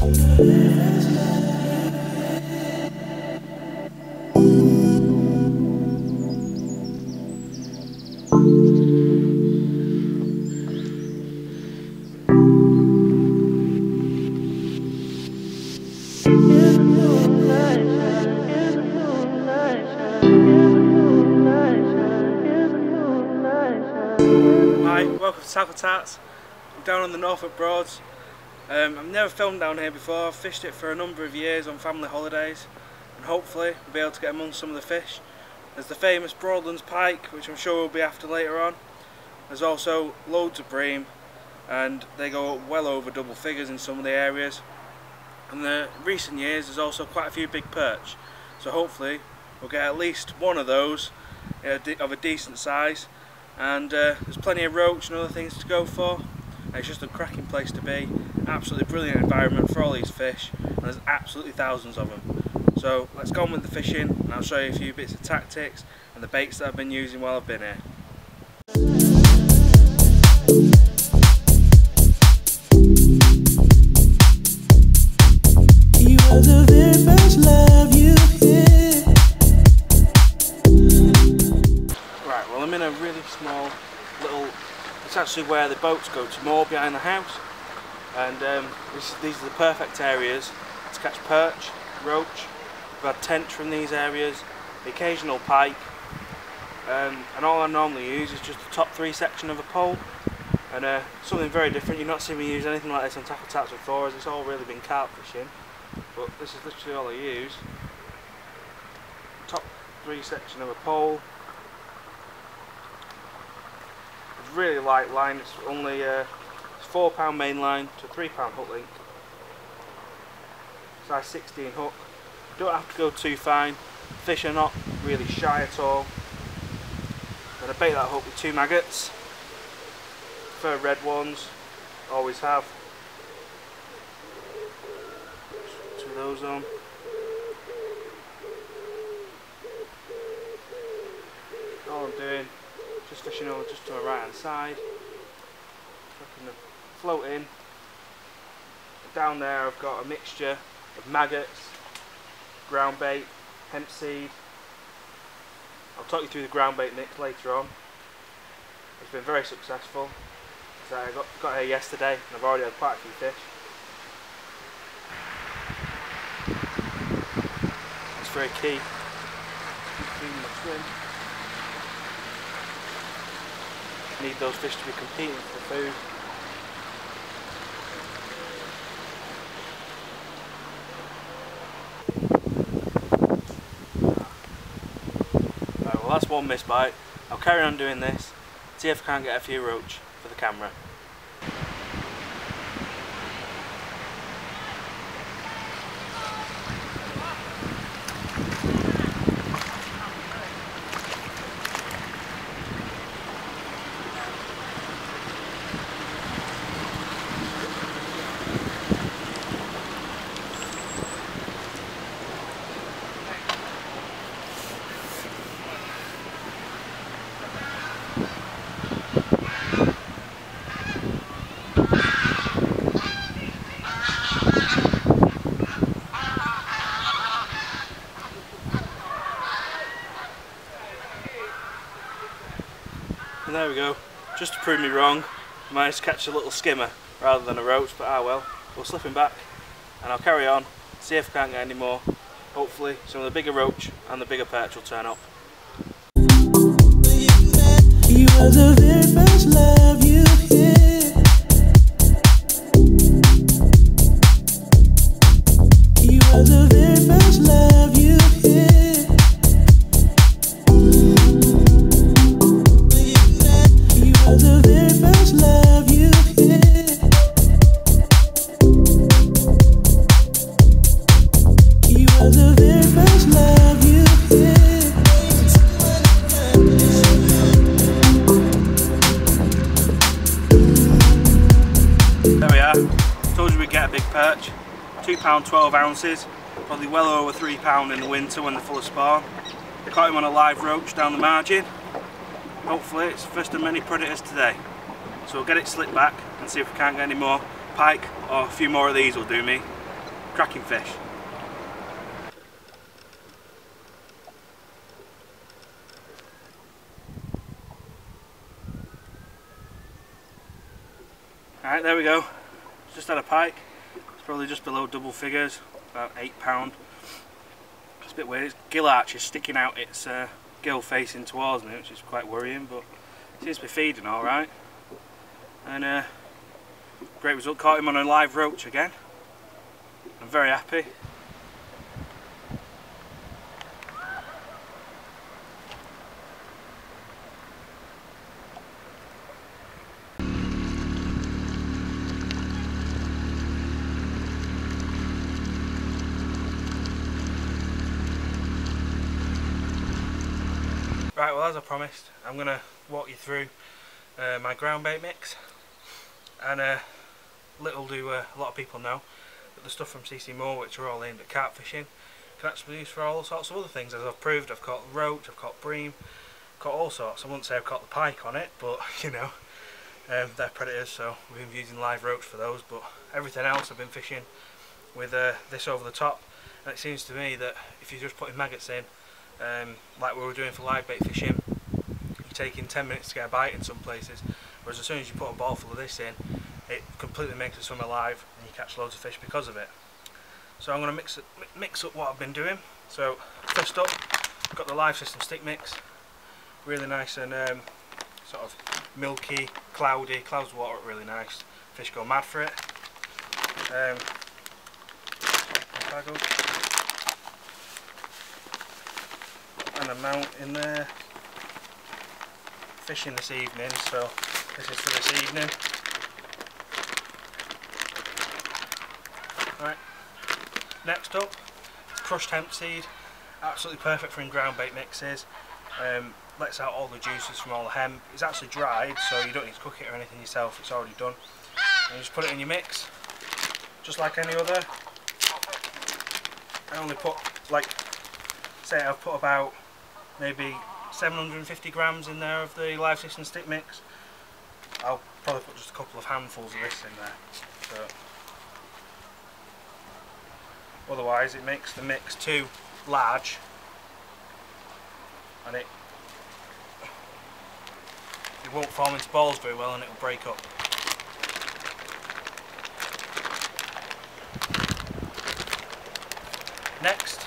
Hi, welcome to Tarts. I'm down on the Norfolk Broads. I've never filmed down here before. I've fished it for a number of years on family holidays, and hopefully we'll be able to get amongst some of the fish. There's the famous Broadlands pike, which I'm sure we'll be after later on. There's also loads of bream, and they go well over double figures in some of the areas. In the recent years there's also quite a few big perch, so hopefully we'll get at least one of those of a decent size. And there's plenty of roach and other things to go for. It's just a cracking place to be. Absolutely brilliant environment for all these fish, and there's absolutely thousands of them. So let's go on with the fishing, and I'll show you a few bits of tactics and the baits that I've been using while I've been here. Right, well I'm in a really small little, it's actually where the boats go to moor behind the house, and these are the perfect areas to catch perch, roach. We've had tench from these areas, the occasional pike, and all I normally use is just the top 3 section of a pole, and something very different. You've not seen me use anything like this on Tackle Tarts before, as it's all really been carp fishing, but this is literally all I use. Top 3 section of a pole. Really light line, it's only it's £4 main line to £3 hook link, size 16 hook. Don't have to go too fine, fish are not really shy at all. And I bait that hook with 2 maggots, prefer red ones, always have. 2 of those on. All I'm doing, just fishing over just to my right hand side, float in. Down there I've got a mixture of maggots, ground bait, hemp seed. I'll talk you through the ground bait mix later on. It's been very successful. So I got here yesterday and I've already had quite a few fish. It's very key. Need those fish to be competing for food. Right, well that's one missed bite. I'll carry on doing this, see if I can't get a few roach for the camera. And there we go, just to prove me wrong, I managed to catch a little skimmer rather than a roach, but ah well, we'll slip him back and I'll carry on, see if I can't get any more. Hopefully some of the bigger roach and the bigger perch will turn up. You were the very first love you hit. You were the very first love you hit. Get a big perch, £2 12 ounces, probably well over £3 in the winter when they're full of spawn. Caught him on a live roach down the margin. Hopefully it's first of many predators today. So we'll get it slipped back and see if we can't get any more pike, or a few more of these will do me. cracking fish. Alright, there we go. Just had a pike. It's probably just below double figures, about £8. It's a bit weird. Its gill arch is sticking out its gill facing towards me, which is quite worrying, but it seems to be feeding alright. And great result. Caught him on a live roach again. I'm very happy. Right, well, as I promised, I'm going to walk you through my ground bait mix, and little do a lot of people know that the stuff from CC Moore, which are all aimed at carp fishing, can actually be used for all sorts of other things. As I've proved, I've caught roach, I've caught bream, caught all sorts. I wouldn't say I've caught the pike on it, but you know, they're predators, so we've been using live roach for those. But everything else I've been fishing with this over the top, and it seems to me that if you're just putting maggots in, like we were doing for live bait fishing, you're taking 10 minutes to get a bite in some places, whereas as soon as you put a ball full of this in, it completely makes it swim alive and you catch loads of fish because of it. So I'm going to mix up what I've been doing. So first up, I've got the Live System stick mix, really nice and sort of milky, cloudy, clouds of water, really nice. Fish go mad for it. An amount in there. Fishing this evening, so this is for this evening. Right. Next up, crushed hemp seed. Absolutely perfect for in ground bait mixes. Lets out all the juices from all the hemp. It's actually dried, so you don't need to cook it or anything yourself. It's already done. And you just put it in your mix, just like any other. I only put, like, say I've put about maybe 750 grams in there of the Live System stick mix. I'll probably put just a couple of handfuls of this in there. So otherwise it makes the mix too large and it won't form into balls very well and it'll break up. Next,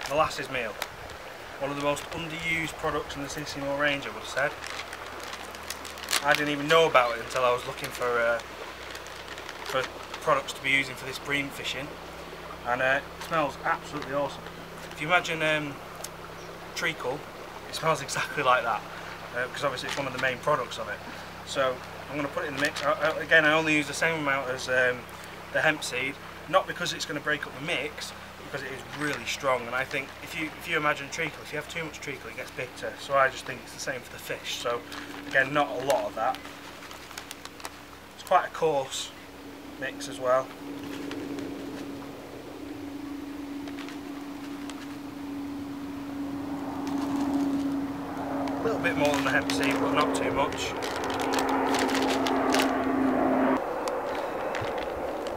molasses meal. One of the most underused products in the CC Moore range, I would have said. I didn't even know about it until I was looking for products to be using for this bream fishing, and it smells absolutely awesome. If you imagine treacle, it smells exactly like that, because obviously it's one of the main products of it. So I'm going to put it in the mix. Again, I only use the same amount as the hemp seed, not because it's going to break up the mix, because it is really strong, and I think if you imagine treacle, if you have too much treacle it gets bitter, so I just think it's the same for the fish. So again, not a lot of that. It's quite a coarse mix as well. A little bit more than the hemp seed, but not too much.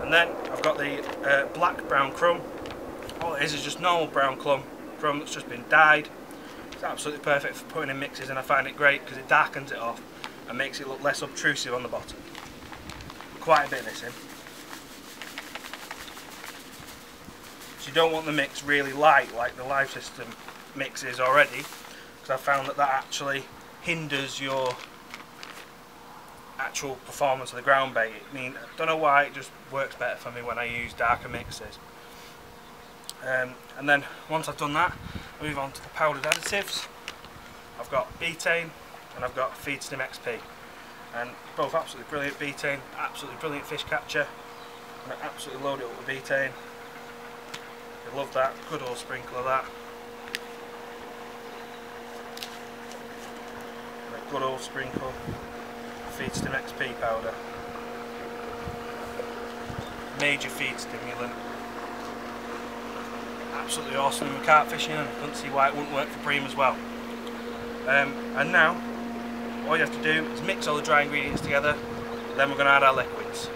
And then I've got the black brown crumb. All it is just normal brown crumb that's just been dyed. It's absolutely perfect for putting in mixes, and I find it great because it darkens it off and makes it look less obtrusive on the bottom. Quite a bit of this in. So you don't want the mix really light like the Live System mix is already, because I've found that actually hinders your actual performance of the ground bait. I mean, I don't know why, it just works better for me when I use darker mixes. And then once I've done that, I move on to the powdered additives. I've got betaine and I've got Feed Stim XP, and both absolutely brilliant. Betaine, absolutely brilliant fish catcher. I'm going to absolutely load it up with betaine. I love that, good old sprinkle of that. And a good old sprinkle of Feed Stim XP powder. Major feed stimulant. Absolutely awesome in carp fishing, and I couldn't see why it wouldn't work for bream as well. And now all you have to do is mix all the dry ingredients together, then we're going to add our liquids.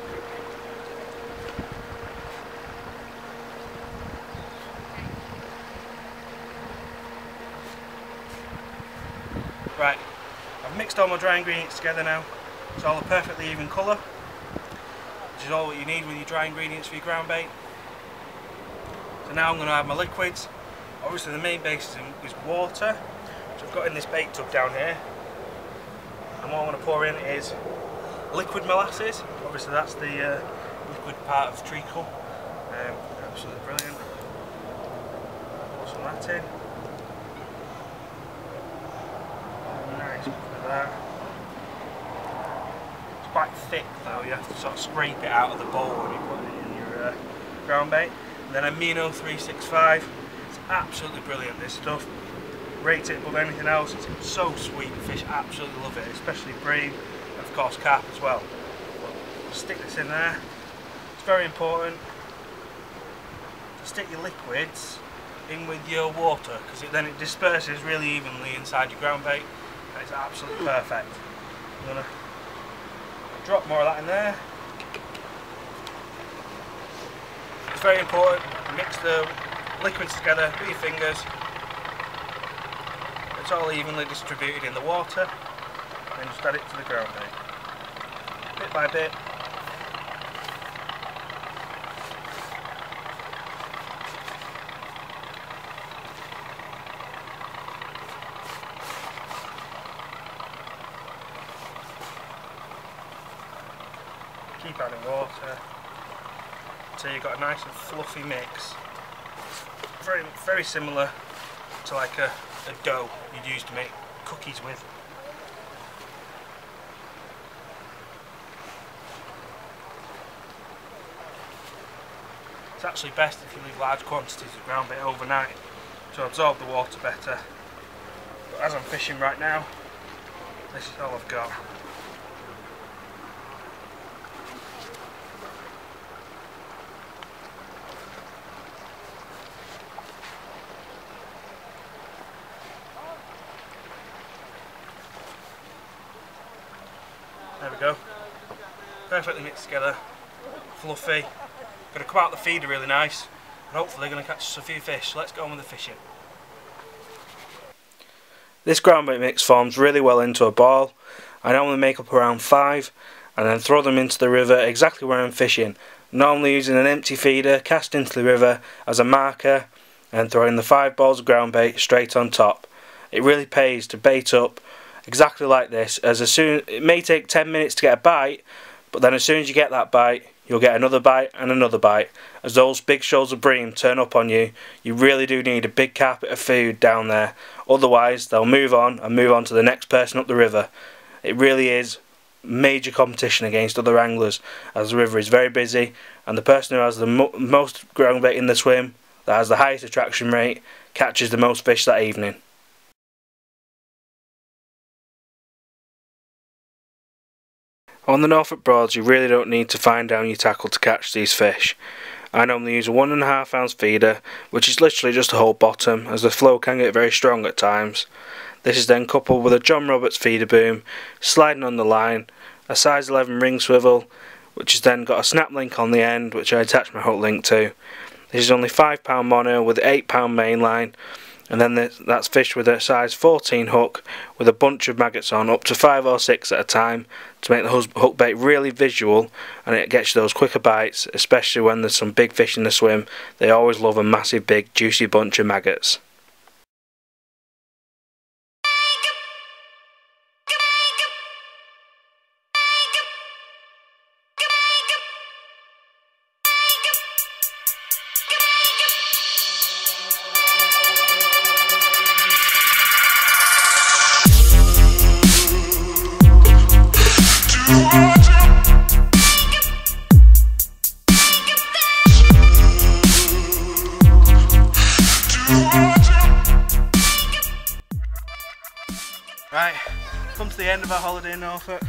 mixed all my dry ingredients together now. It's all a perfectly even colour, which is all what you need with your dry ingredients for your ground bait. So now I'm going to add my liquids. Obviously the main base is water, which I've got in this bait tub down here. And what I'm going to pour in is liquid molasses. Obviously that's the liquid part of treacle. Absolutely brilliant. Pour some of that in. Nice with that. It's quite thick though, you have to sort of scrape it out of the bowl when you put it in your ground bait. And then Amino 365. It's absolutely brilliant, this stuff. Rate it above anything else. It's so sweet. The fish absolutely love it, especially bream and of course carp as well. Stick this in there. It's very important to stick your liquids in with your water, because then it disperses really evenly inside your ground bait. It's absolutely perfect. I'm going to drop more of that in there. It's very important to mix the liquids together with your fingers. It's all evenly distributed in the water, and just add it to the ground bait. Bit by bit. Keep adding water until you've got a nice and fluffy mix. Very, very similar to like a dough you'd use to make cookies with. It's actually best if you leave large quantities of ground bait overnight to absorb the water better. But as I'm fishing right now, this is all I've got. There we go. Perfectly mixed together, fluffy. Going to come out the feeder really nice, and hopefully going to catch us a few fish. Let's go on with the fishing. This ground bait mix forms really well into a ball. I normally make up around 5 and then throw them into the river exactly where I'm fishing. Normally using an empty feeder cast into the river as a marker and throwing the 5 balls of ground bait straight on top. It really pays to bait up exactly like this, as soon it may take 10 minutes to get a bite, but then as soon as you get that bite you'll get another bite and another bite. As those big shoals of bream turn up on you, you really do need a big carpet of food down there, otherwise they'll move on to the next person up the river. It really is major competition against other anglers, as the river is very busy, and the person who has the most ground bait in the swim, that has the highest attraction rate, catches the most fish that evening. On the Norfolk Broads you really don't need to fine down your tackle to catch these fish. I normally use a 1.5 ounce feeder, which is literally just a whole bottom, as the flow can get very strong at times. This is then coupled with a John Roberts feeder boom, sliding on the line, a size 11 ring swivel, which has then got a snap link on the end which I attach my hook link to. This is only 5 pound mono with 8 pound main line, and then that's fished with a size 14 hook with a bunch of maggots on, up to 5 or 6 at a time, to make the hook bait really visual, and it gets you those quicker bites, especially when there's some big fish in the swim. They always love a massive big juicy bunch of maggots. Right, come to the end of our holiday in Norfolk.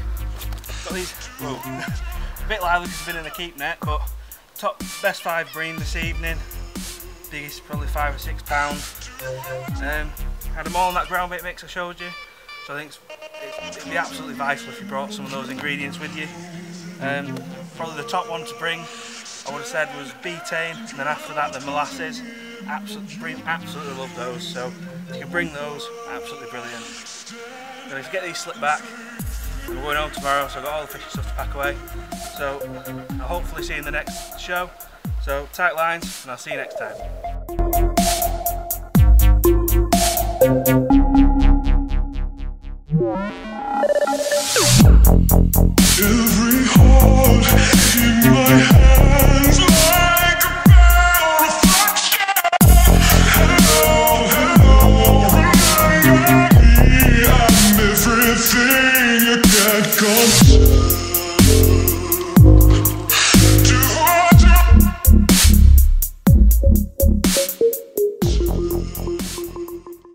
Got these, whoa, a bit lively because I've been in a keep net, but top best 5 bream this evening. Biggest probably 5 or 6 pounds. Had them all in that ground bait mix I showed you, so I think it'd be absolutely vital if you brought some of those ingredients with you. Probably the top one to bring, I would have said, was betaine, and then after that the molasses. Absolutely love those, so if you can bring those, absolutely brilliant. going to get these slipped back. We're going home tomorrow, so I've got all the fishing stuff to pack away. So I'll hopefully see you in the next show. So tight lines, and I'll see you next time. Every heart in my hands like a mirror reflection. Hello, remember me. I'm everything you can't conceal.